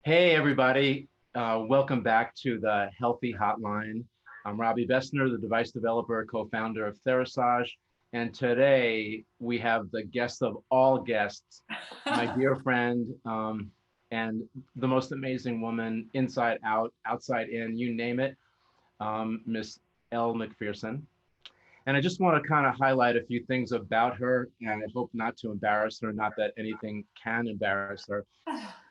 Hey, everybody. Welcome back to the Healthy Hotline. I'm Robbie Besner, the device developer, co-founder of Therasage. And today we have the guest of all guests, my dear friend, and the most amazing woman, inside out, outside in, you name it, Miss Elle Macpherson. And I just want to kind of highlight a few things about her, and I hope not to embarrass her, not that anything can embarrass her,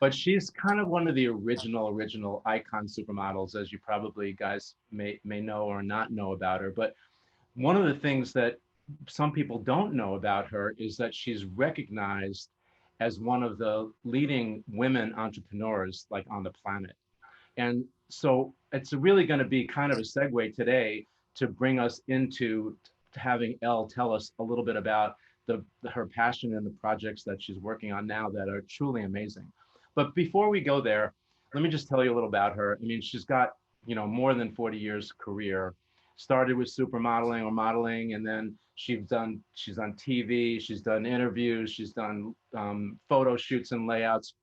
but she's kind of one of the original icon supermodels, as you probably guys may know or not know about her. But one of the things that some people don't know about her is that she's recognized as one of the leading women entrepreneurs like on the planet. And so it's really going to be kind of a segue today to bring us into having Elle tell us a little bit about her passion and the projects that she's working on now that are truly amazing. But before we go there, let me just tell you a little about her. I mean, she's got, more than 40 years career. Started with supermodeling or modeling, and then she's on TV, she's done interviews, she's done photo shoots and layouts.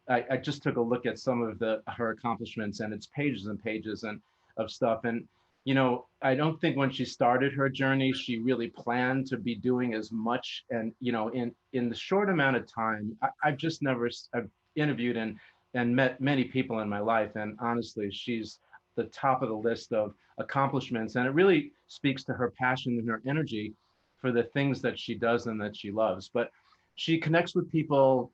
I just took a look at some of her accomplishments, and it's pages and pages of stuff. And I don't think when she started her journey, she really planned to be doing as much. And in the short amount of time, I've interviewed and met many people in my life, and honestly, she's the top of the list of accomplishments. And it really speaks to her passion and her energy for the things that she does and that she loves. But she connects with people,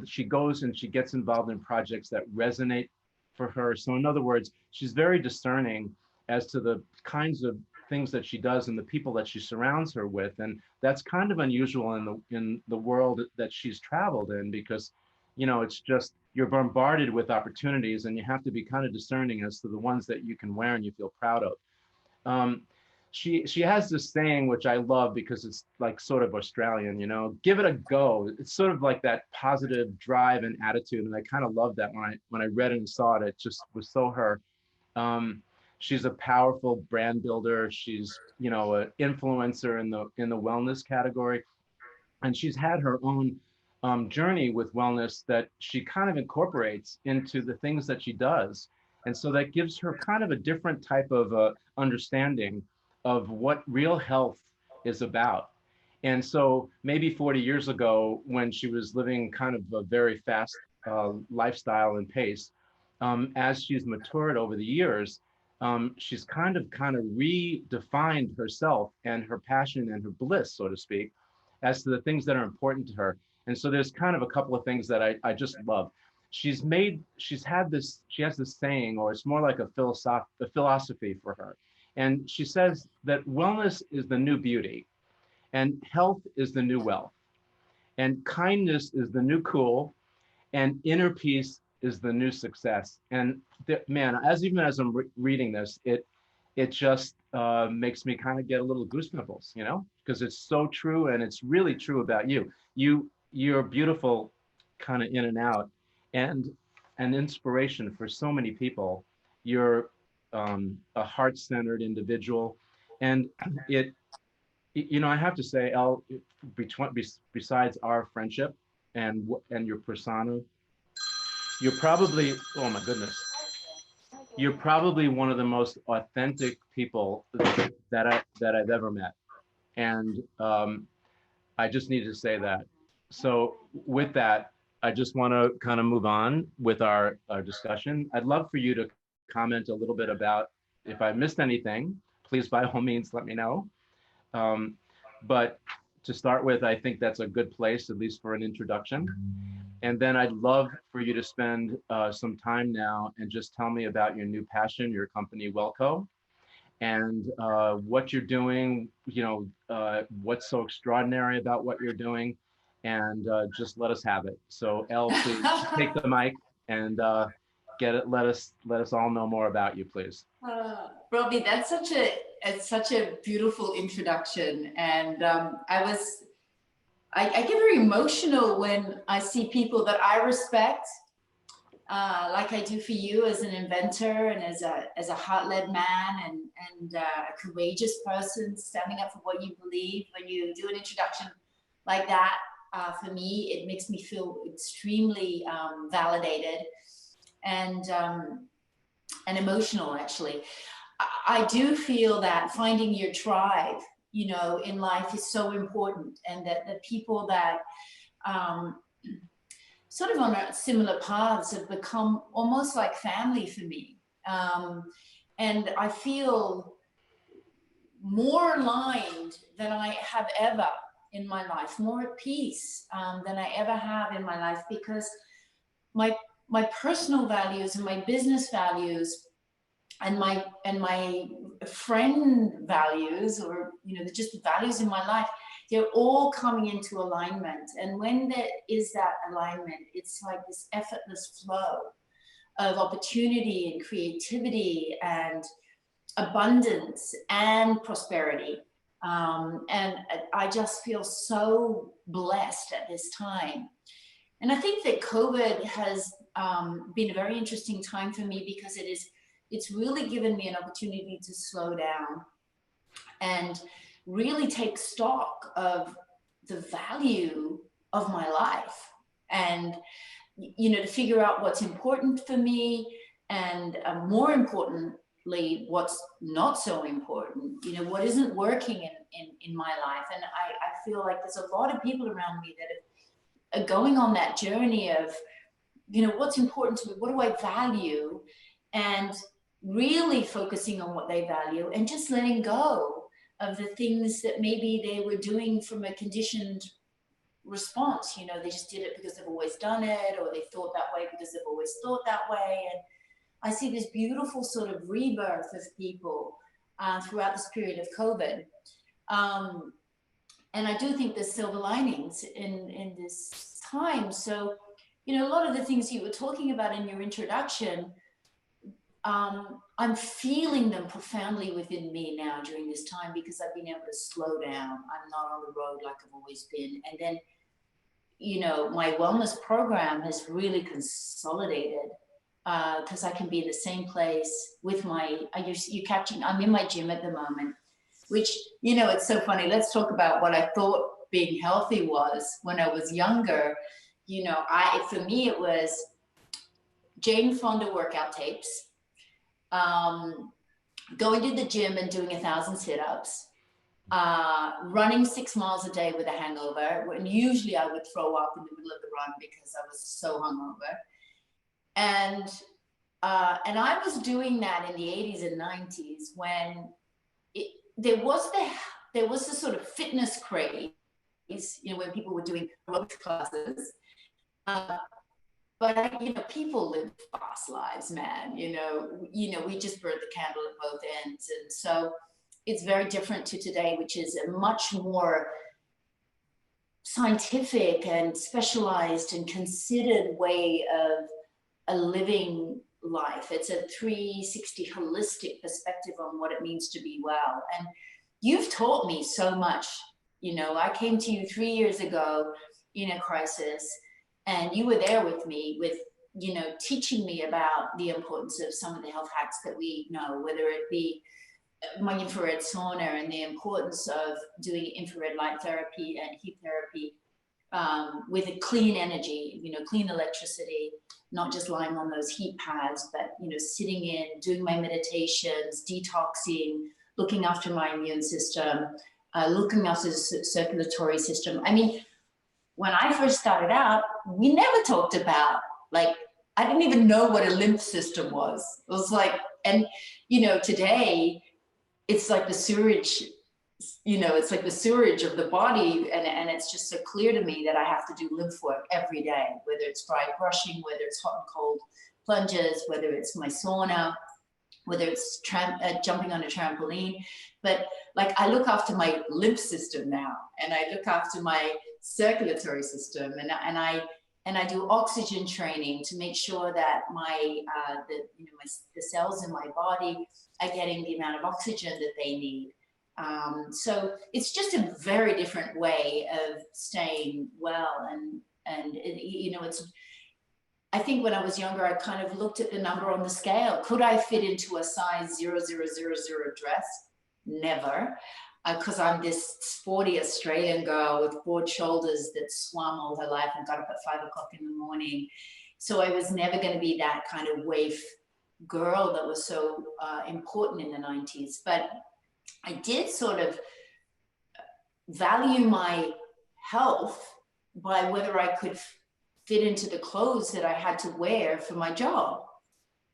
she goes and she gets involved in projects that resonate for her. So in other words, she's very discerning as to the kinds of things that she does and the people that she surrounds her with. And that's kind of unusual in the world that she's traveled in, because it's just, you're bombarded with opportunities, and you have to be kind of discerning as to the ones that you can wear and you feel proud of. Um, she has this saying which I love, because it's like sort of Australian, give it a go. It's sort of like that positive drive and attitude, and I kind of love that when I read it and saw it. It just was so her. She's a powerful brand builder. She's an influencer in the wellness category, and she's had her own journey with wellness that she kind of incorporates into the things that she does. And so that gives her kind of a different type of understanding of what real health is about. And so maybe 40 years ago, when she was living kind of a very fast lifestyle and pace, as she's matured over the years, she's kind of redefined herself and her passion and her bliss, so to speak, as to the things that are important to her. And so there's kind of a couple of things that I just love. She has this saying, or it's more like a philosophy for her. And she says that wellness is the new beauty, and health is the new wealth, and kindness is the new cool, and inner peace is the new success. And man, even as I'm reading this, it just makes me kind of get a little goosebumps, because it's so true, and it's really true about you. You're beautiful, kind of in and out, and an inspiration for so many people. You're a heart-centered individual, and it, I have to say, Elle, besides our friendship and your persona, you're probably, oh my goodness, you're probably one of the most authentic people that I've ever met, and I just need to say that. So with that, I just want to kind of move on with our discussion. I'd love for you to comment a little bit about, if I missed anything, please by all means let me know. Um, but to start with, I think that's a good place, at least for an introduction. And then I'd love for you to spend some time now and just tell me about your new passion, your company, Wellco, and what you're doing, what's so extraordinary about what you're doing, and just let us have it. So Elle, please take the mic and get it. Let us all know more about you, please. Robbie, that's such a beautiful introduction, and I get very emotional when I see people that I respect, like I do for you, as an inventor and as a heart-led man and a courageous person standing up for what you believe. When you do an introduction like that, for me. It makes me feel extremely validated and emotional, actually. I do feel that finding your tribe, you know, in life is so important, and that the people that sort of on similar paths have become almost like family for me. And I feel more aligned than I have ever in my life, more at peace than I ever have in my life, because my personal values and my business values and my friend values, or you know, just the values in my life, they're all coming into alignment. And when there is that alignment, it's like this effortless flow of opportunity and creativity and abundance and prosperity. And I just feel so blessed at this time. And I think that COVID has been a very interesting time for me, because it's really given me an opportunity to slow down and really take stock of the value of my life, and you know, to figure out what's important for me, and more importantly, what's not so important, you know, what isn't working in my life. And I feel like there's a lot of people around me that are going on that journey of, you know, what's important to me, what do I value, and really focusing on what they value, and just letting go of the things that maybe they were doing from a conditioned response. You know, they just did it because they've always done it, or they thought that way because they've always thought that way. And I see this beautiful sort of rebirth of people throughout this period of COVID. And I do think there's silver linings in this time. So, you know, a lot of the things you were talking about in your introduction, I'm feeling them profoundly within me now during this time, because I've been able to slow down. I'm not on the road like I've always been. And then, you know, my wellness program has really consolidated, because I can be in the same place with I'm in my gym at the moment, which, you know, it's so funny. Let's talk about what I thought being healthy was when I was younger. You know, for me, it was Jane Fonda workout tapes, going to the gym and doing 1,000 sit-ups, running 6 miles a day with a hangover. And usually I would throw up in the middle of the run because I was so hungover. And I was doing that in the 80s and 90s when there was the sort of fitness craze, you know, when people were doing aerobics classes. But, you know, people live fast lives, man. You know, we just burnt the candle at both ends. And so it's very different to today, which is a much more scientific and specialized and considered way of a living life. It's a 360 holistic perspective on what it means to be well. And you've taught me so much. You know, I came to you 3 years ago in a crisis, and you were there with me with, you know, teaching me about the importance of some of the health hacks that we know, whether it be my infrared sauna and the importance of doing infrared light therapy and heat therapy with a clean energy, you know, clean electricity, not just lying on those heat pads, but, you know, sitting in, doing my meditations, detoxing, looking after my immune system, looking after the circulatory system. I mean, when I first started out, we never talked about, like, I didn't even know what a lymph system was. It was like, and, you know, today it's like the sewerage, you know, it's like the sewerage of the body. And it's just so clear to me that I have to do lymph work every day, whether it's dry brushing, whether it's hot and cold plunges, whether it's my sauna, whether it's jumping on a trampoline. But like, I look after my lymph system now, and I look after my circulatory system, and I do oxygen training to make sure that the cells in my body are getting the amount of oxygen that they need. So it's just a very different way of staying well, and you know, I think when I was younger, I kind of looked at the number on the scale. Could I fit into a size 0000 dress? Never. because I'm this sporty Australian girl with broad shoulders that swam all her life and got up at 5 o'clock in the morning. So I was never going to be that kind of waif girl that was so important in the 90s. But I did sort of value my health by whether I could fit into the clothes that I had to wear for my job,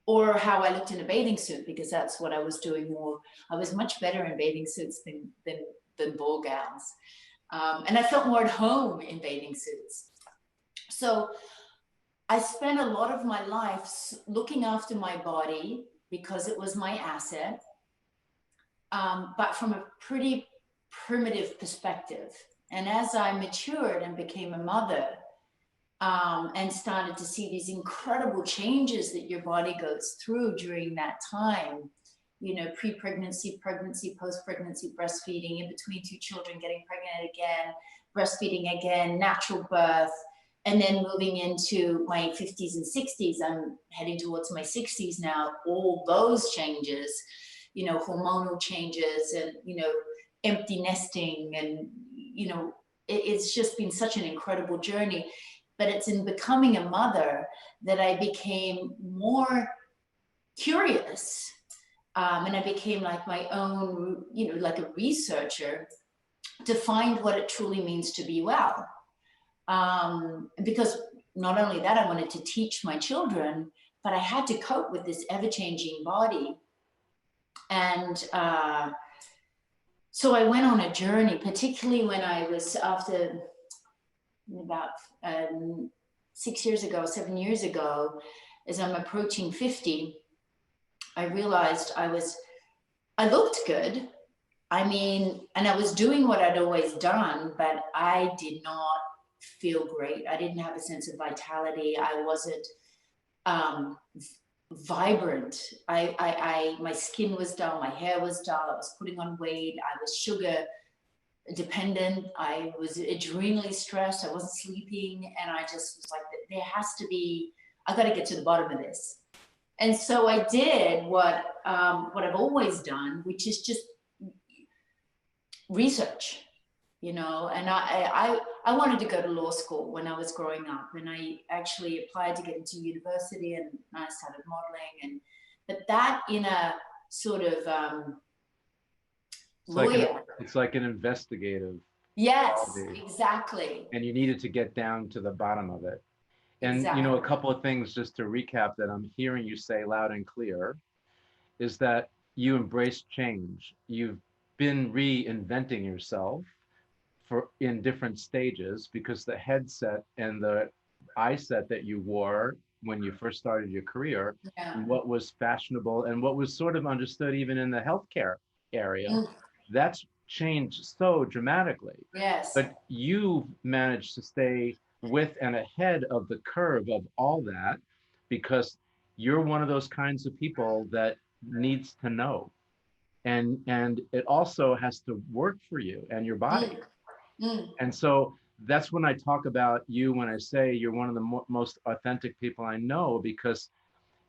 or how I looked in a bathing suit, because that's what I was doing more. I was much better in bathing suits than ball gowns. And I felt more at home in bathing suits. So I spent a lot of my life looking after my body because it was my asset, but from a pretty primitive perspective. And as I matured and became a mother, and started to see these incredible changes that your body goes through during that time, you know, pre-pregnancy, pregnancy, post-pregnancy, breastfeeding, in between two children, getting pregnant again, breastfeeding again, natural birth, and then moving into my 50s and 60s. I'm heading towards my 60s now. All those changes, you know, hormonal changes and, you know, empty nesting, and, you know, it's just been such an incredible journey. But it's in becoming a mother that I became more curious. And I became like my own, you know, like a researcher to find what it truly means to be well. Because not only that, I wanted to teach my children, but I had to cope with this ever-changing body. And so I went on a journey, particularly when I was after about 6 years ago, 7 years ago, as I'm approaching 50, I realized I looked good. I mean, and I was doing what I'd always done, but I did not feel great. I didn't have a sense of vitality. I wasn't vibrant. My skin was dull, my hair was dull, I was putting on weight, I was sugar dependent, I was adrenally stressed, I wasn't sleeping, and I just was like, there has to be, I got to get to the bottom of this. And so I did what I've always done, which is just research, you know. And I wanted to go to law school when I was growing up, and I actually applied to get into university, and I started modeling, but that in a sort of it's like an investigative. Yes, quality. exactly. And you needed to get down to the bottom of it. And, exactly. you know, a couple of things just to recap that I'm hearing you say loud and clear is that you embrace change. You've been reinventing yourself in different stages, because the headset and the eye set that you wore when you first started your career, Yeah. and what was fashionable and what was sort of understood even in the healthcare area, that's changed so dramatically. Yes. But you managed to stay with and ahead of the curve of all that, because you're one of those kinds of people that needs to know, and it also has to work for you and your body. And so that's when I talk about you, when I say you're one of the most authentic people I know, because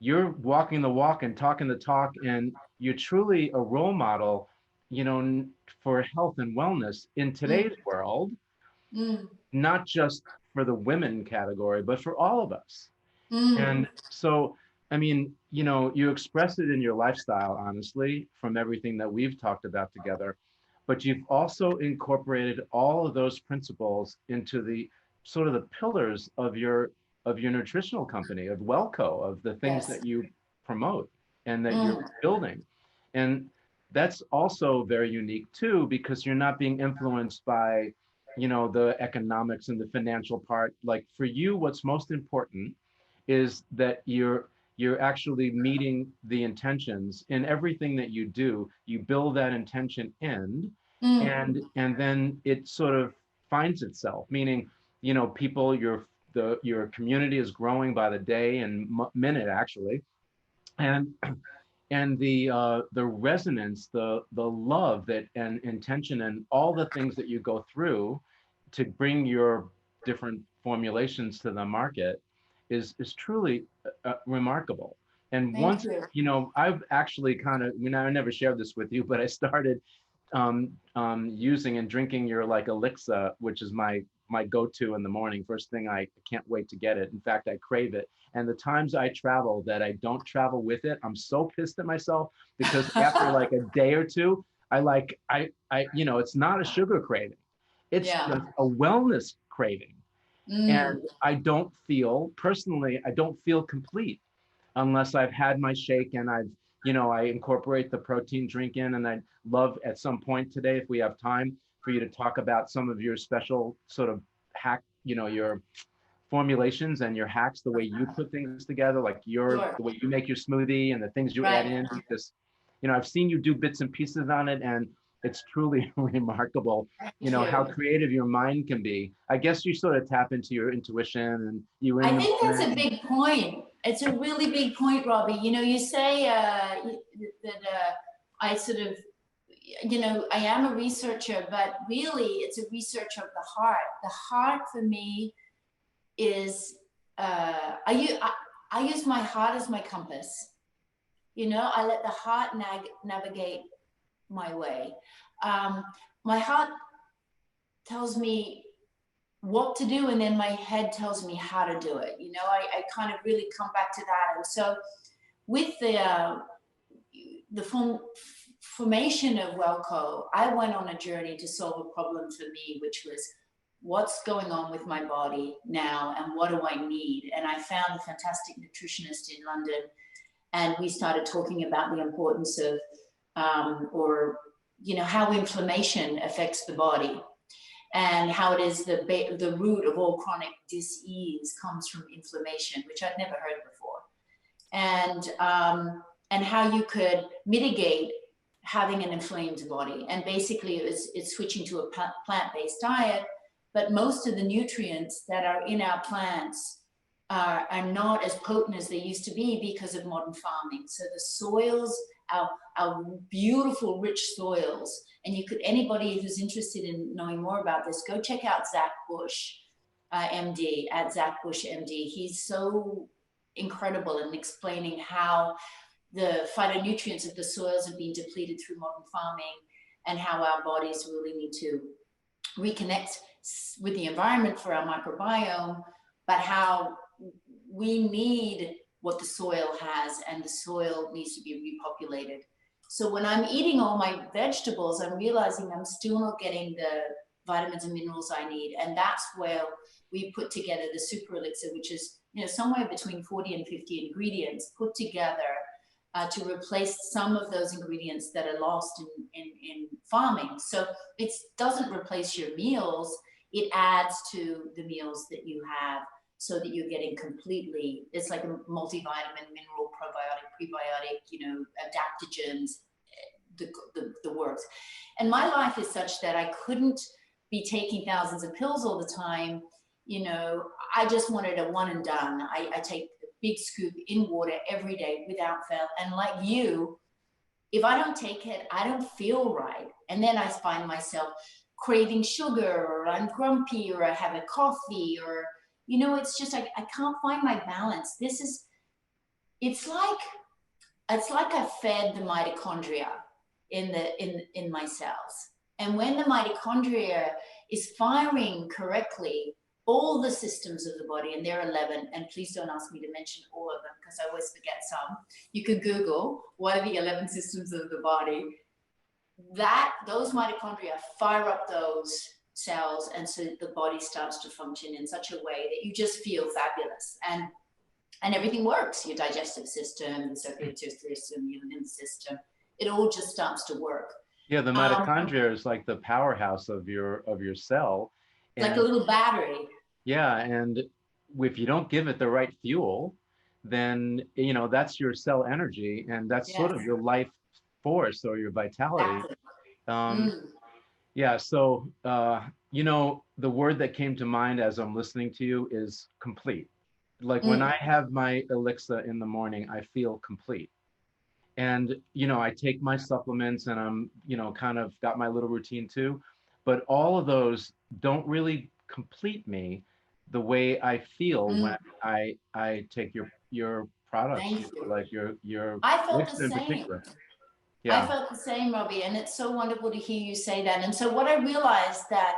you're walking the walk and talking the talk, and you're truly a role model, you know, for health and wellness in today's world, not just for the women category, but for all of us. And so, I mean, you know, you express it in your lifestyle, honestly, from everything that we've talked about together, but you've also incorporated all of those principles into the sort of the pillars of your nutritional company, of Wellco, of the things Yes. that you promote and that you're building. And that's also very unique too, because you're not being influenced by, you know, the economics and the financial part. Like for you, what's most important is that you're actually meeting the intentions in everything that you do. You build that intention in, and then it sort of finds itself. Meaning, you know, people, your community is growing by the day and minute actually, and the resonance, the love that and intention and all the things that you go through to bring your different formulations to the market is truly remarkable. And Thank once, you. you know, I've actually kind of, I mean, I never shared this with you, but I started using and drinking your like elixir, which is my go-to in the morning. First thing, I can't wait to get it. In fact, I crave it. And the times I travel that I don't travel with it, I'm so pissed at myself because after like a day or two, it's not a sugar craving. It's Yeah. just a wellness craving. And Mm. I don't feel complete unless I've had my shake and I incorporate the protein drink in. And I'd love at some point today, if we have time, for you to talk about some of your special sort of hack, your formulations and your hacks, the way you put things together, like Sure. the way you make your smoothie and the things you add Right. in. Because, I've seen you do bits and pieces on it, and it's truly remarkable, Thank how you. creative your mind can be. I guess you sort of tap into your intuition and you in I the think that's a moment. big point. It's a really big point, Robbie. You say that I sort of, I am a researcher, but really it's a research of the heart. The heart for me is, I use my heart as my compass. I let the heart navigate my way. Um, my heart tells me what to do, and then my head tells me how to do it. I kind of really come back to that. And so with the formation of Wellco, I went on a journey to solve a problem for me, which was what's going on with my body now and what do I need? And I found a fantastic nutritionist in London, and we started talking about the importance of how inflammation affects the body, and how it is the root of all chronic disease comes from inflammation, which I'd never heard before, and how you could mitigate having an inflamed body. And basically, it's switching to a plant-based diet, but most of the nutrients that are in our plants are not as potent as they used to be because of modern farming. So the soils, our beautiful, rich soils, and anybody who's interested in knowing more about this, go check out Zach Bush, MD, at Zach Bush, MD. He's so incredible in explaining how the phytonutrients of the soils have been depleted through modern farming, and how our bodies really need to reconnect with the environment for our microbiome, but how we need what the soil has, and the soil needs to be repopulated. So when I'm eating all my vegetables, I'm realizing I'm still not getting the vitamins and minerals I need. And that's where we put together the super elixir, which is somewhere between 40 and 50 ingredients put together to replace some of those ingredients that are lost in farming. So it doesn't replace your meals, it adds to the meals that you have, so that you're getting completely, it's like a multivitamin, mineral, probiotic, prebiotic, adaptogens, the works. And my life is such that I couldn't be taking thousands of pills all the time. I just wanted a one and done. I take a big scoop in water every day without fail. And like you, if I don't take it, I don't feel right. And then I find myself craving sugar, or I'm grumpy, or I have a coffee, or it's just I can't find my balance. It's like I fed the mitochondria in my cells. And when the mitochondria is firing correctly, all the systems of the body, and there are 11, and please don't ask me to mention all of them because I always forget some. You can Google what are the 11 systems of the body. Those mitochondria fire up those cells, and so the body starts to function in such a way that you just feel fabulous, and everything works. Your digestive system, the circulatory system, your immune system, it all just starts to work. Yeah, the mitochondria is like the powerhouse of your cell. Like a And little battery. yeah, and if you don't give it the right fuel, then that's your cell energy, and that's sort Yes, of your life force or your vitality. exactly. Um, Mm, yeah, so the word that came to mind as I'm listening to you is complete. Like when I mm, have my elixir in the morning, I feel complete. And I take my supplements, and I'm kind of got my little routine too, but all of those don't really complete me the way I feel when mm. I take your products, Thank you. like your I felt the elixir in same. particular. I Yeah. felt the same, Robbie, and it's so wonderful to hear you say that. And so what I realized that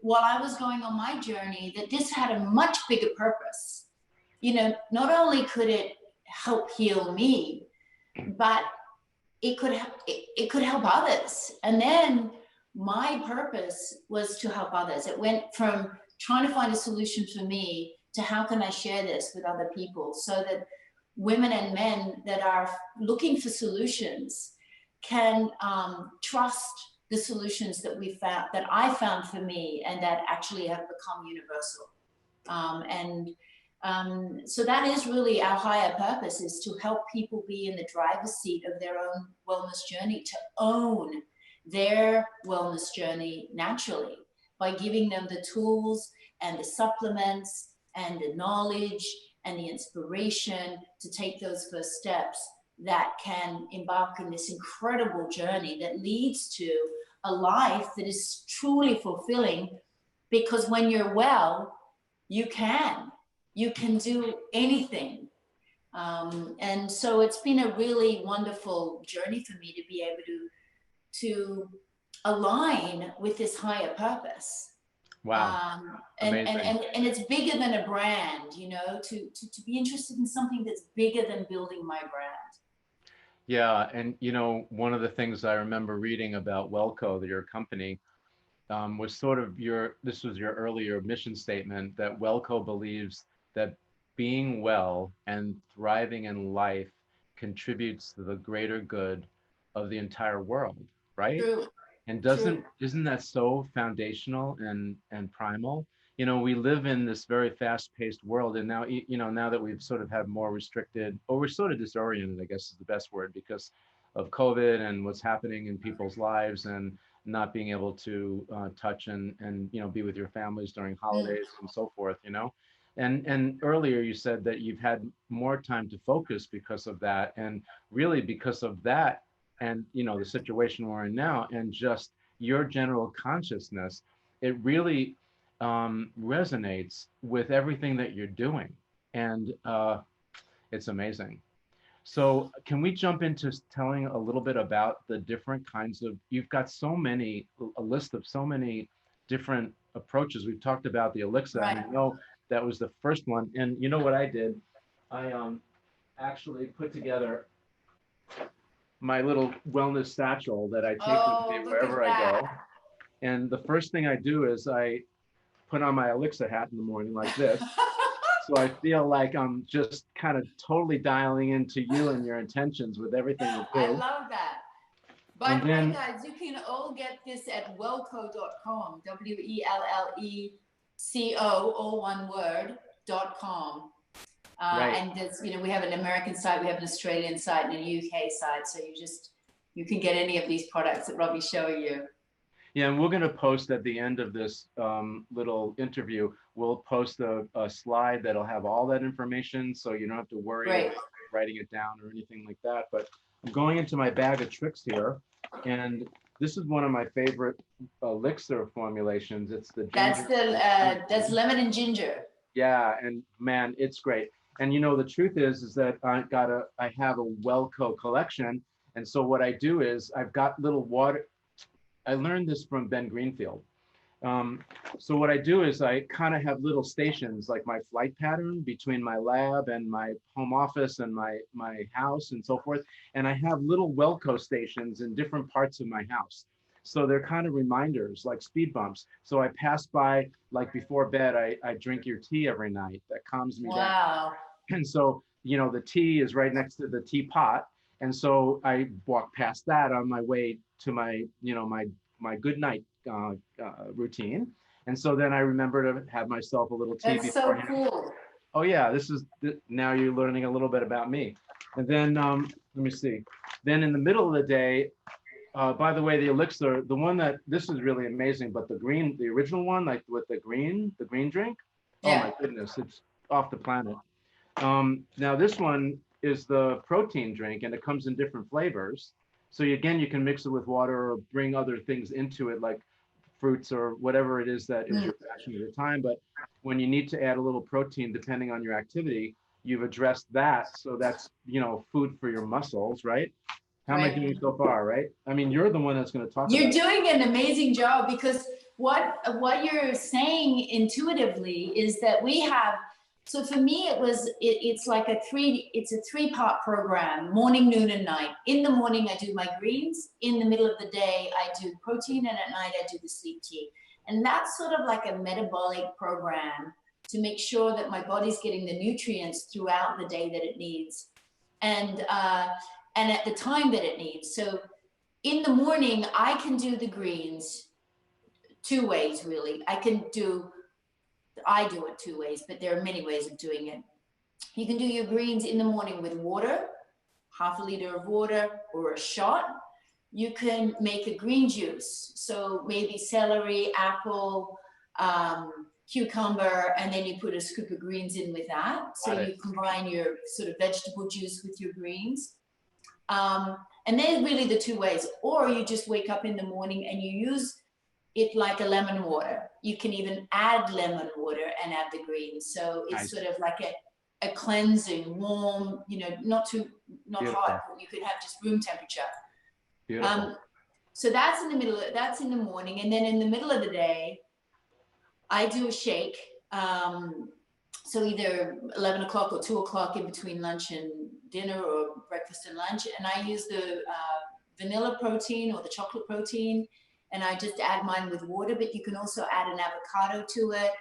while I was going on my journey, that this had a much bigger purpose. You know, not only could it help heal me, but it could help others. And then my purpose was to help others. It went from trying to find a solution for me to how can I share this with other people so that women and men that are looking for solutions can trust the solutions that we found, that I found for me, and that actually have become universal. So that is really our higher purpose, is to help people be in the driver's seat of their own wellness journey, to own their wellness journey naturally by giving them the tools and the supplements and the knowledge and the inspiration to take those first steps that can embark in this incredible journey that leads to a life that is truly fulfilling. Because when you're well, you can do anything. And so it's been a really wonderful journey for me to be able to align with this higher purpose. Wow. Amazing. And it's bigger than a brand, you know, to be interested in something that's bigger than building my brand. Yeah. And, one of the things I remember reading about Wellco, your company, was sort of this was your earlier mission statement, that Wellco believes that being well and thriving in life contributes to the greater good of the entire world, right? True, And true. isn't that so foundational and primal? We live in this very fast-paced world, and now now that we've sort of had more restricted, or we're sort of disoriented, I guess is the best word, because of COVID and what's happening in people's lives, and not being able to touch and be with your families during Mm. holidays and so forth. And earlier you said that you've had more time to focus because of that, and really because of that, and the situation we're in now, and just your general consciousness, it really resonates with everything that you're doing, and it's amazing. So can we jump into telling a little bit about the different kinds of, you've got a list of so many different approaches. We've talked about the elixir, and Right. I know that was the first one. And you know what I did? I actually put together my little wellness satchel that I take with me Oh, look at wherever I that. go. And the first thing I do is I put on my elixir hat in the morning like this. So I feel like I'm just kind of totally dialing into you and your intentions with everything you I do. love that. By And the way, then, guys, you can all get this at wellco.com, Wellco, all one word.com. right. And there's, we have an American site, we have an Australian site, and a UK site. So you can get any of these products that Robbie's showing you. Yeah, and we're going to post at the end of this little interview, we'll post a slide that'll have all that information, so you don't have to worry Great. about writing it down or anything like that. But I'm going into my bag of tricks here, and this is one of my favorite elixir formulations. It's the That's ginger. that's lemon and ginger. Yeah, and man, it's great. And the truth is that I have a Wellco collection, and so what I do is I've got little water. I learned this from Ben Greenfield. Um, so what I do is I kind of have little stations, like my flight pattern between my lab and my home office and my house and so forth. And I have little Wellco stations in different parts of my house. So they're kind of reminders, like speed bumps. So I pass by, like before bed, I drink your tea every night. That calms me down. Wow. And so, the tea is right next to the teapot. And so I walk past that on my way to my good night routine. And so then I remember to have myself a little tea That's so beforehand. cool. Oh yeah, now you're learning a little bit about me. And then let me see. Then in the middle of the day, by the way, the elixir, this is really amazing, but the original one, like with the green drink, oh Yeah. my goodness, it's off the planet. Now this one is the protein drink, and it comes in different flavors. So again, you can mix it with water or bring other things into it, like fruits or whatever it is that is your passion at the time. But when you need to add a little protein, depending on your activity, you've addressed that. So that's, food for your muscles, right? How am I doing so far, right? I mean, you're the one that's going to talk You're about it. doing an amazing job, because what you're saying intuitively is that we have, so for me it's like a three-part program: morning, noon, and night. In the morning I do my greens, in the middle of the day I do protein, and at night I do the sleep tea. And that's sort of like a metabolic program to make sure that my body's getting the nutrients throughout the day that it needs, and at the time that it needs. So in the morning, I can do the greens two ways, really. I do it two ways, but there are many ways of doing it. You can do your greens in the morning with water, half a liter of water or a shot. You can make a green juice. So maybe celery, apple, cucumber, and then you put a scoop of greens in with that. So you combine your sort of vegetable juice with your greens. And they're really the two ways. Or you just wake up in the morning and you use it like a lemon water. You can even add lemon water and add the greens. So it's sort of like a cleansing, warm, not Beautiful. hot, but you could have just room temperature. Beautiful. So that's in the morning. And then in the middle of the day, I do a shake. So either 11 o'clock or 2 o'clock in between lunch and dinner, or breakfast and lunch. And I use the vanilla protein or the chocolate protein, and I just add mine with water, but you can also add an avocado to it,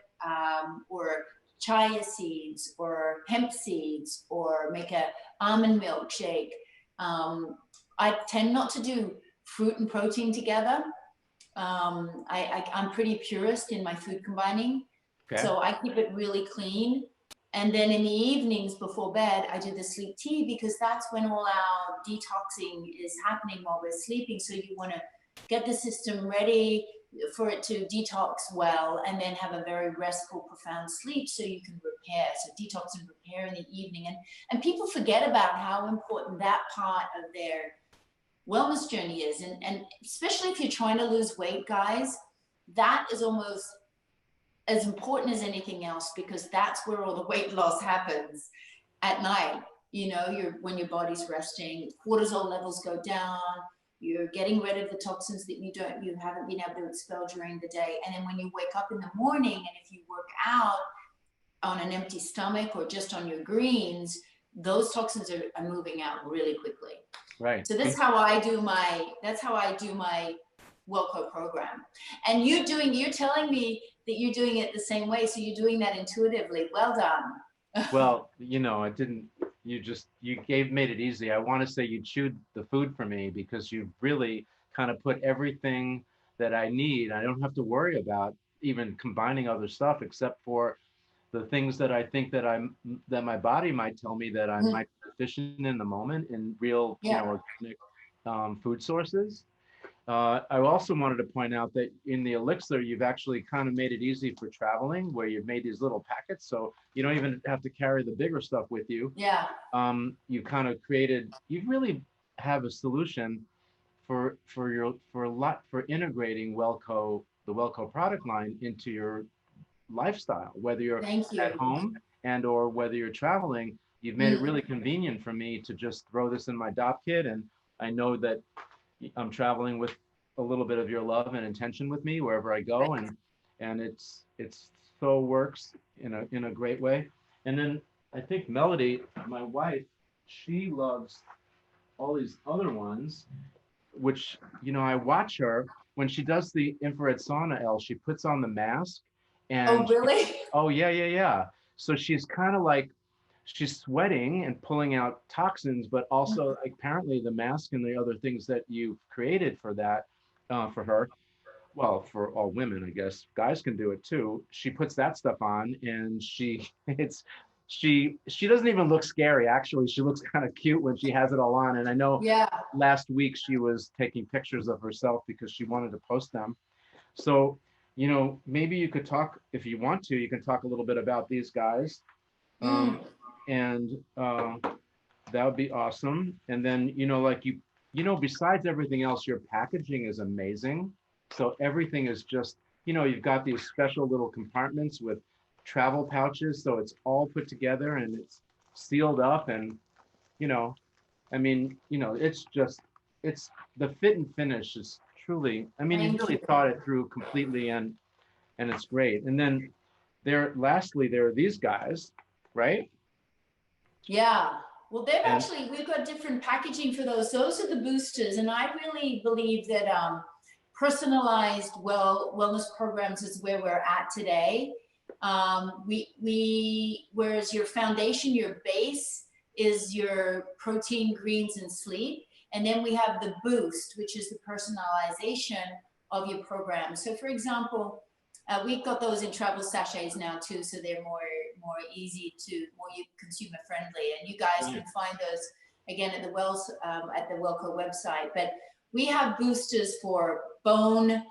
or chia seeds or hemp seeds, or make a almond milk shake. I tend not to do fruit and protein together. I'm pretty purist in my food combining. Okay. So I keep it really clean. And then in the evenings before bed, I do the sleep tea, because that's when all our detoxing is happening while we're sleeping. So you want to get the system ready for it to detox well, and then have a very restful, profound sleep so you can repair. So detox and repair in the evening. And people forget about how important that part of their wellness journey is. And especially if you're trying to lose weight, guys, that is almost as important as anything else, because that's where all the weight loss happens at night. When your body's resting, cortisol levels go down, you're getting rid of the toxins that you haven't been able to expel during the day. And then when you wake up in the morning, and if you work out on an empty stomach or just on your greens, those toxins are moving out really quickly. Right. So that's how I do my Wellco program. And you're telling me that you're doing it the same way. So you're doing that intuitively. Well done. Well, I didn't, made it easy. I want to say you chewed the food for me, because you really kind of put everything that I need. I don't have to worry about even combining other stuff, except for the things that I think that my body might tell me that I might be deficient in the moment in real, organic food sources. I also wanted to point out that in the elixir, you've actually kind of made it easy for traveling, where you've made these little packets, so you don't even have to carry the bigger stuff with you. Yeah. You really have a solution for integrating the Wellco product line into your lifestyle, whether you're at home or whether you're traveling. You've made it really convenient for me to just throw this in my DOP kit, and I know that I'm traveling with a little bit of your love and intention with me wherever I go, and it's so works in a great way. And then I think Melody, my wife, she loves all these other ones, which I watch her when she does the infrared sauna. Elle, she puts on the mask, and oh really? Oh yeah. So she's kind of like, she's sweating and pulling out toxins, but also apparently the mask and the other things that you've created for that, for her, well, for all women, I guess, guys can do it too. She puts that stuff on, and she doesn't even look scary. Actually, she looks kind of cute when she has it all on. And I know last week she was taking pictures of herself because she wanted to post them. So, maybe you could talk, if you want to, you can talk a little bit about these guys. And that would be awesome. And then, besides everything else, your packaging is amazing. So everything is just, you've got these special little compartments with travel pouches. So it's all put together and it's sealed up. And, it's just it's the fit and finish is truly, I mean, you Thank really you. thought it through completely, and it's great. And then lastly, there are these guys, right? Yeah. Well, they've And actually, we've got different packaging for those. Those are the boosters. And I really believe that personalized wellness programs is where we're at today. Whereas your foundation, your base is your protein, greens, and sleep. And then we have the boost, which is the personalization of your program. So for example, we've got those in travel sachets now too, so they're more easy to, more consumer friendly. And you guys can find those again at the Wellco website. But we have boosters for bone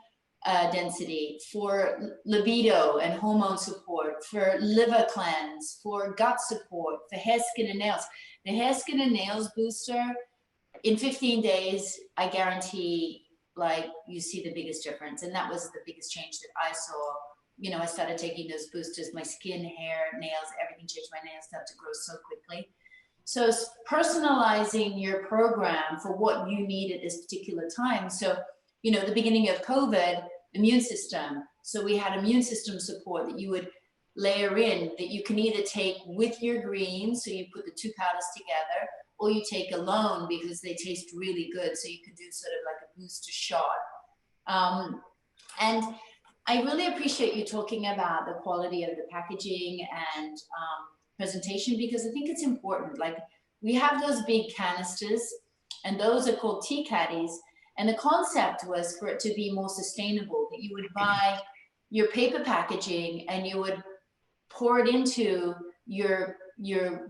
density, for libido and hormone support, for liver cleanse, for gut support, for hair, skin, and nails. The hair, skin, and nails booster, in 15 days, I guarantee, like, you see the biggest difference. And that was the biggest change that I saw. You know, I started taking those boosters, my skin, hair, nails, everything changed. My nails started to grow so quickly. So personalizing your program for what you need at this particular time. So, you know, the beginning of COVID, immune system. So we had immune system support that you would layer in, that you can either take with your greens, so you put the two powders together, or you take alone because they taste really good. So you can do sort of like a booster shot. And I really appreciate you talking about the quality of the packaging and presentation, because I think it's important. Like, we have those big canisters, and those are called tea caddies. And the concept was for it to be more sustainable, that you would buy your paper packaging and you would pour it into your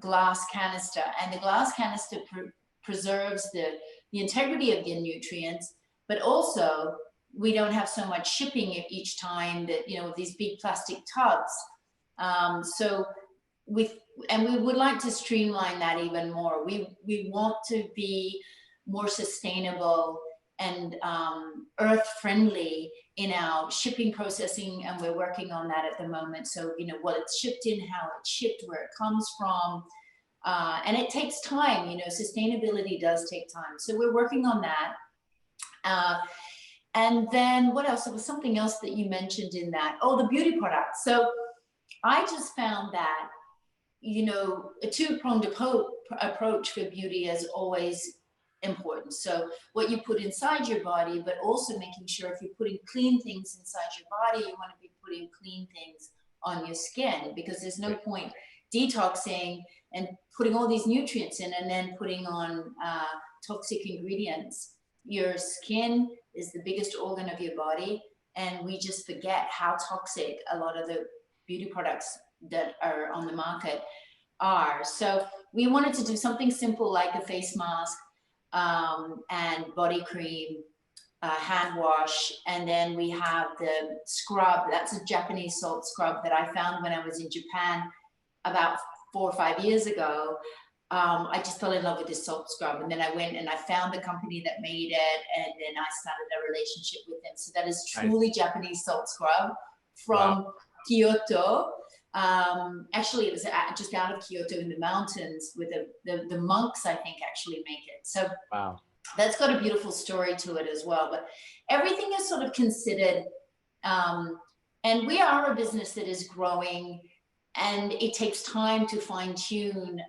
glass canister, and the glass canister preserves the integrity of the nutrients, but also we don't have so much shipping each time that, you know, these big plastic tubs. So we would like to streamline that even more. We want to be more sustainable and earth friendly in our shipping processing, and we're working on that at the moment. So, you know, what it's shipped in, how it's shipped, where it comes from, and it takes time. You know, sustainability does take time, so we're working on that. And then what else? There was something else that you mentioned in that. Oh, the beauty products. So I just found that, you know, a two-pronged approach for beauty is always important. So what you put inside your body, but also making sure if you're putting clean things inside your body, you want to be putting clean things on your skin, because there's no point detoxing and putting all these nutrients in and then putting on toxic ingredients. Your skin is the biggest organ of your body, and we just forget how toxic a lot of the beauty products that are on the market are. So we wanted to do something simple like a face mask, and body cream, hand wash, and then we have the scrub. That's a Japanese salt scrub that I found when I was in Japan about 4 or 5 years ago. I just fell in love with this salt scrub, and then I went and I found the company that made it, and then I started a relationship with them. So that is truly Japanese salt scrub from Kyoto. Actually, it was just out of Kyoto in the mountains, with the monks, I think, actually make it. So that's got a beautiful story to it as well. But everything is sort of considered, and we are a business that is growing, and it takes time to fine tune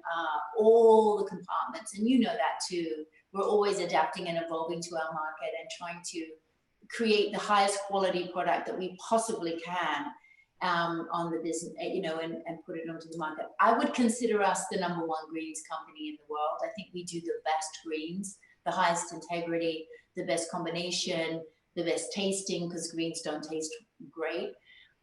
all the compartments. And you know that too. We're always adapting and evolving to our market and trying to create the highest quality product that we possibly can on the business, you know, and put it onto the market. I would consider us the #1 greens company in the world. I think we do the best greens, the highest integrity, the best combination, the best tasting, because greens don't taste great.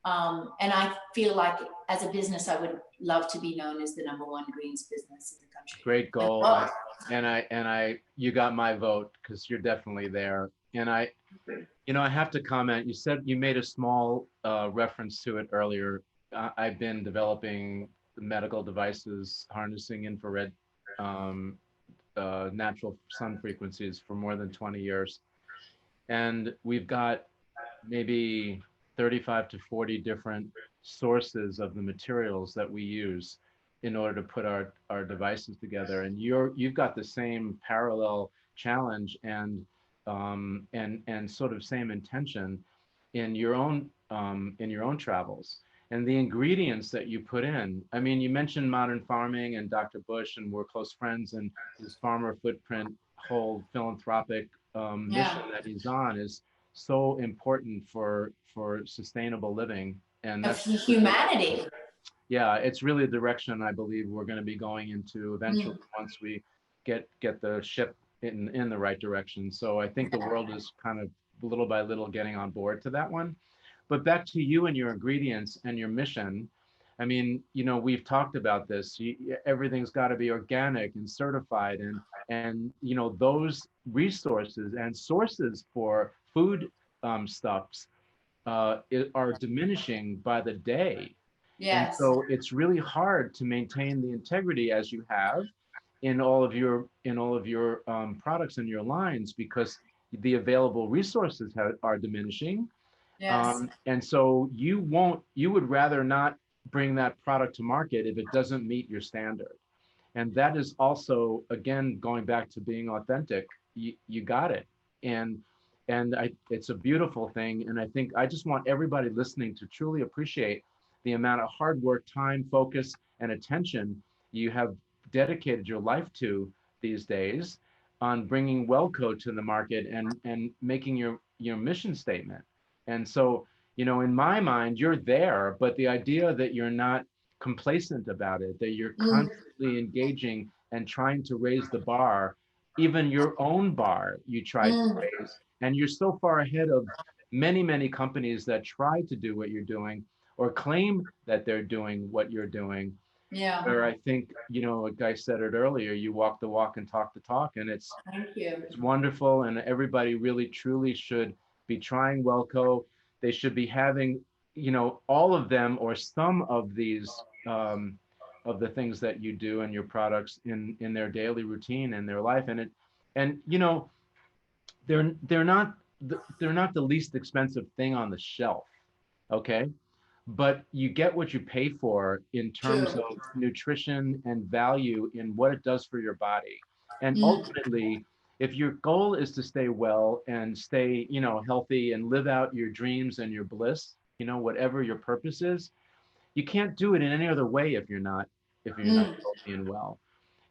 And I feel like as a business, I would love to be known as the #1 greens business in the country. Great goal. And you got my vote, because you're definitely there. And you know, I have to comment, you said, you made a small reference to it earlier. I've been developing medical devices harnessing infrared natural sun frequencies for more than 20 years. And we've got maybe 35 to 40 different sources of the materials that we use. in order to put our devices together. And you've got the same parallel challenge and sort of same intention in your own travels. And the ingredients that you put in. I mean, you mentioned modern farming and Dr. Bush, and we're close friends, and his farmer footprint whole philanthropic mission Yeah. that he's on is so important for sustainable living. And Of that's really, humanity. yeah, it's really a direction I believe we're going to be going into eventually Mm. once we get the ship in the right direction. So I think the world is kind of little by little getting on board to that one. But back to you and your ingredients and your mission. I mean, we've talked about this. Everything's got to be organic and certified, and those resources and sources for food stuffs are diminishing by the day. And Yes. so it's really hard to maintain the integrity as you have in all of your products and your lines because the available resources are diminishing. Yes. And so you would rather not bring that product to market if it doesn't meet your standard. And that is also, again, going back to being authentic. You got it. And it's a beautiful thing. And I think I just want everybody listening to truly appreciate the amount of hard work, time, focus, and attention you have dedicated your life to these days on bringing Wellco to the market and making your mission statement. And so, in my mind, you're there, but the idea that you're not complacent about it, that you're Mm. constantly engaging and trying to raise the bar, even your own bar, you try to Mm. raise. And you're so far ahead of many, many companies that try to do what you're doing or claim that they're doing what you're doing. Yeah. Where I think, like I said it earlier, you walk the walk and talk the talk, and Thank you. it's wonderful. And everybody really, truly should be trying Wellco. They should be having, all of them or some of these of the things that you do and your products in their daily routine in their life. And they're not they're not the least expensive thing on the shelf. Okay, but you get what you pay for in terms True. of nutrition and value in what it does for your body. And Mm. ultimately, if your goal is to stay well and stay, healthy and live out your dreams and your bliss, whatever your purpose is, you can't do it in any other way if you're not Mm. healthy and well.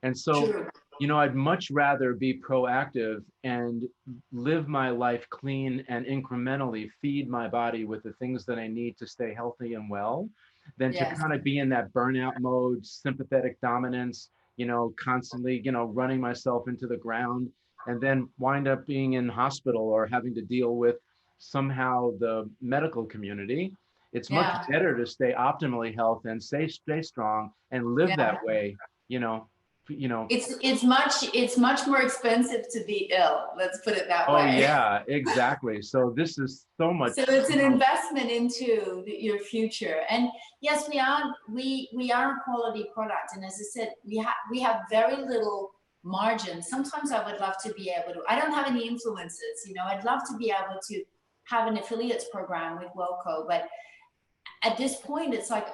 And so, True. I'd much rather be proactive and live my life clean and incrementally feed my body with the things that I need to stay healthy and well than to Yes. kind of be in that burnout mode, sympathetic dominance, constantly, running myself into the ground and then wind up being in hospital or having to deal with somehow the medical community. It's much Yeah. better to stay optimally healthy and stay strong and live Yeah. that way, you know, you know, It's much more expensive to be ill. Let's put it that oh way. yeah, exactly. So this is so So much, it's an investment into your future. And yes, we are a quality product. And as I said, we have very little margin. Sometimes I would love to be able to. I don't have any influences. I'd love to be able to have an affiliates program with Wellco, but at this point, it's like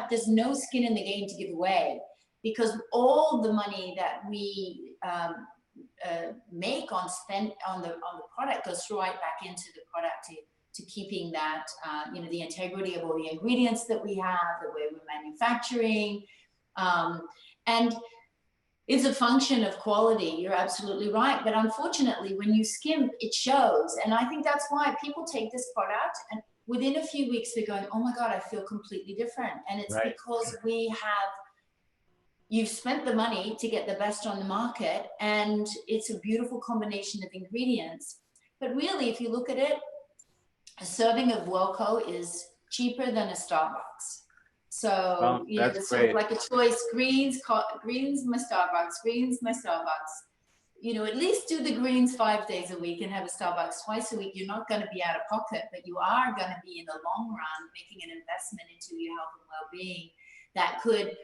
there's no skin in the game to give away because all the money that we make on spend on the product goes right back into the product to keeping that the integrity of all the ingredients that we have, the way we're manufacturing, and it's a function of quality. You're absolutely right, but unfortunately, when you skim, it shows, and I think that's why people take this product and within a few weeks they're going, oh my God, I feel completely different. And it's right? because you've spent the money to get the best on the market, and it's a beautiful combination of ingredients. But really, if you look at it, a serving of Wellco is cheaper than a Starbucks. So, Well, that's it's sort of great. like a choice. Greens, my Starbucks, greens, my Starbucks. At least do the greens 5 days a week and have a Starbucks twice a week. You're not going to be out of pocket, but you are going to be in the long run making an investment into your health and well-being that could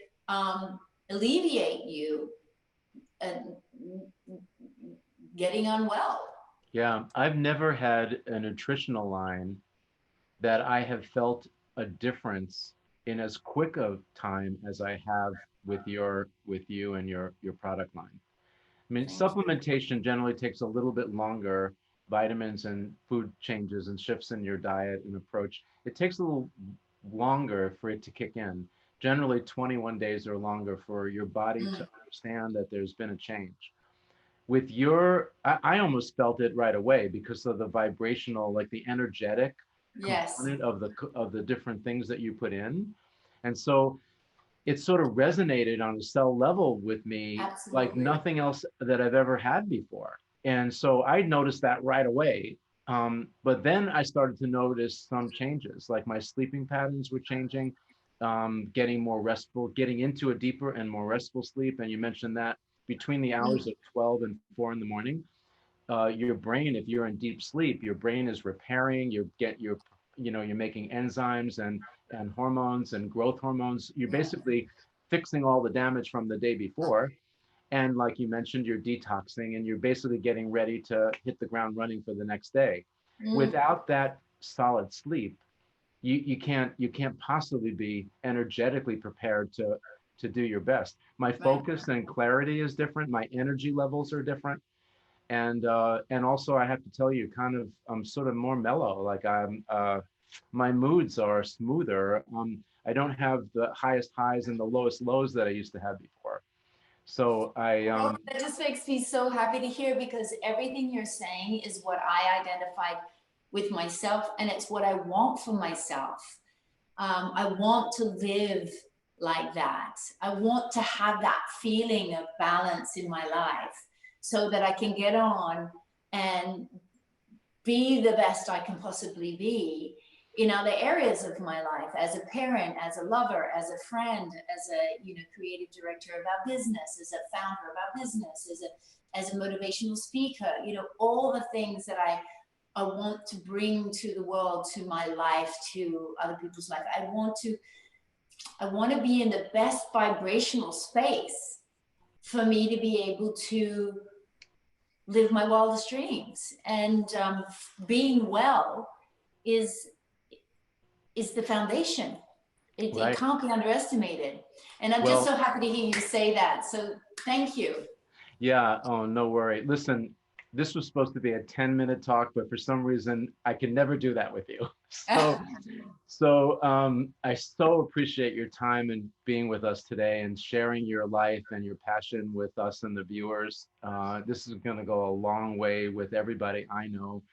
alleviate you uh, getting unwell. Yeah, I've never had a nutritional line that I have felt a difference in as quick of time as I have with you and your product line. I mean, Thank you. supplementation generally takes a little bit longer. Vitamins and food changes and shifts in your diet and approach. It takes a little longer for it to kick in. Generally, 21 days or longer for your body to Mm, understand that there's been a change. With your, I almost felt it right away because of the vibrational, like the energetic yes, component of the different things that you put in. And so it sort of resonated on a cell level with me like absolutely. nothing else that I've ever had before. And so I noticed that right away. But then I started to notice some changes, like my sleeping patterns were changing, getting more restful, getting into a deeper and more restful sleep. And you mentioned that between the hours Mm, of 12 and 4 in the morning, your brain, if you're in deep sleep, your brain is repairing. You're making enzymes and hormones and growth hormones. You're yeah. basically fixing all the damage from the day before. And like you mentioned, you're detoxing and you're basically getting ready to hit the ground running for the next day. Mm, Without that solid sleep, you can't possibly be energetically prepared to do your best. My right. focus and clarity is different. My energy levels are different, and also I have to tell you, kind of I'm sort of more mellow. Like my moods are smoother. I don't have the highest highs and the lowest lows that I used to have before. So I Oh, that just makes me so happy to hear because everything you're saying is what I identified with myself, and it's what I want for myself. I want to live like that. I want to have that feeling of balance in my life so that I can get on and be the best I can possibly be in other areas of my life, as a parent, as a lover, as a friend, as a creative director of our business, as a founder of our business, as a motivational speaker, all the things that I want to bring to the world, to my life, to other people's life. I want to be in the best vibrational space for me to be able to live my wildest dreams. And being well is the foundation. It right. can't be underestimated. And I'm just Well, so happy to hear you say that. So thank you. yeah. Oh, no worry. Listen, this was supposed to be a 10-minute talk, but for some reason I can never do that with you. So I so appreciate your time and being with us today and sharing your life and your passion with us and the viewers. This is going to go a long way with everybody I know.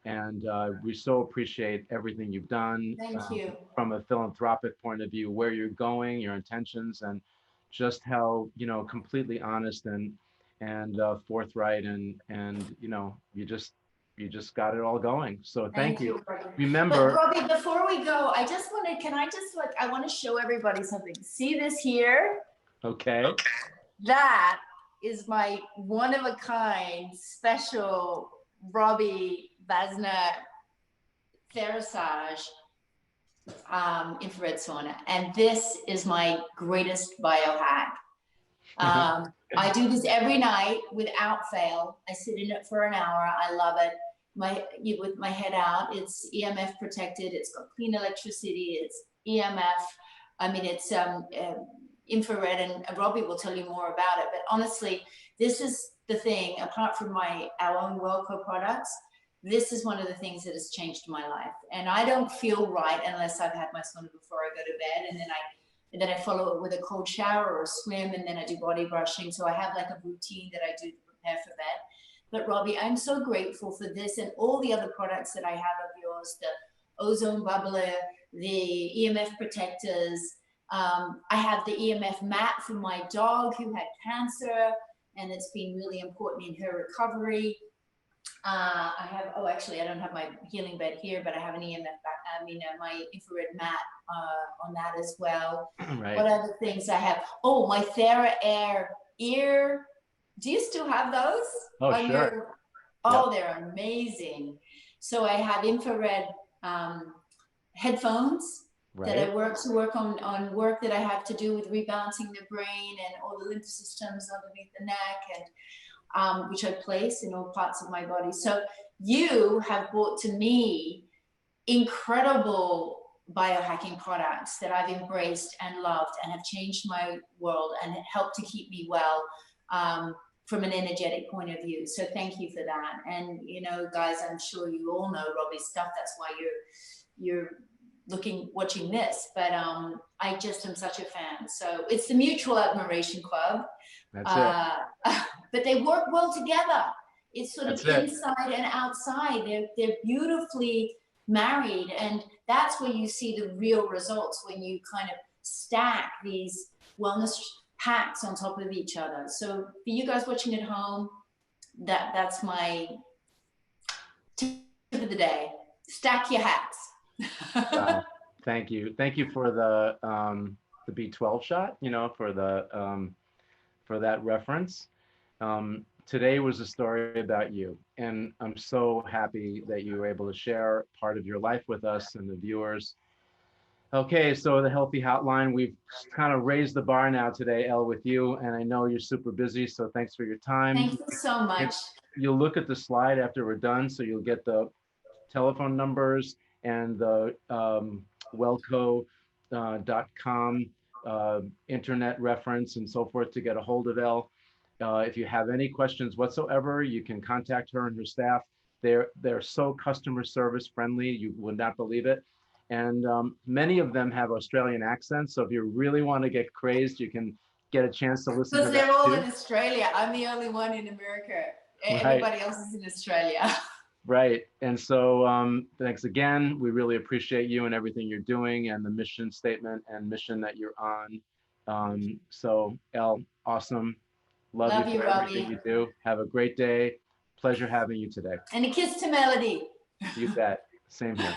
And we so appreciate everything you've done Thank you. from a philanthropic point of view, where you're going, your intentions, and just how, completely honest and forthright and you just got it all going. So thank Thank you. you, Robbie. But Remember, Robbie, before we go, I want to show everybody something. See this here? okay. That is my one of a kind special Robbie Besner Therasage infrared sauna. And this is my greatest biohack. I do this every night without fail. I sit in it for an hour. I love it. With my head out, it's EMF protected. It's got clean electricity. It's EMF. I mean, it's infrared, and Robbie will tell you more about it. But honestly, this is the thing. Apart from our own Wellco products, this is one of the things that has changed my life. And I don't feel right unless I've had my sauna before I go to bed, and then I follow it with a cold shower or a swim, and then I do body brushing. So I have like a routine that I do to prepare for bed. But Robbie, I'm so grateful for this and all the other products that I have of yours, the ozone bubbler, the EMF protectors. I have the EMF mat for my dog who had cancer, and it's been really important in her recovery. Actually, I don't have my healing bed here, but I have an my infrared mat on that as well. Right. What other things I have? Oh, my Thera Air ear. Do you still have those Oh, on sure. your? Yep. Oh, they're amazing. So I have infrared headphones that I Right. work on work that I have to do with rebalancing the brain and all the lymph systems underneath the neck, and which I place in all parts of my body. So you have brought to me incredible biohacking products that I've embraced and loved and have changed my world and helped to keep me well, from an energetic point of view. So thank you for that. And, you know, guys, I'm sure you all know Robbie's stuff. That's why you're watching this. But I just am such a fan. So it's the Mutual Admiration Club. That's it. But they work well together. It's sort That's of it. inside and outside. They're beautifully married, and that's where you see the real results, when you kind of stack these wellness hacks on top of each other. So for you guys watching at home, that's my tip of the day. Stack your hacks. Thank you. Thank you for the B12 shot, you know, for that reference. Today was a story about you, and I'm so happy that you were able to share part of your life with us and the viewers. Okay, so the Healthy Hotline, we've kind of raised the bar now today, Elle, with you, and I know you're super busy, so thanks for your time. Thank you so much. You'll look at the slide after we're done, so you'll get the telephone numbers and the Wellco.com internet reference and so forth to get a hold of Elle. If you have any questions whatsoever, you can contact her and her staff. They're so customer service friendly, you would not believe it. And many of them have Australian accents, so if you really want to get crazed, you can get a chance to listen to that. Because they're all in Australia. I'm the only one in America. Everybody else is in Australia. Right. And so thanks again. We really appreciate you and everything you're doing and the mission statement and mission that you're on. So Elle, awesome. Love you for everything you do. Have a great day. Pleasure having you today. And a kiss to Melody. You bet. Same here.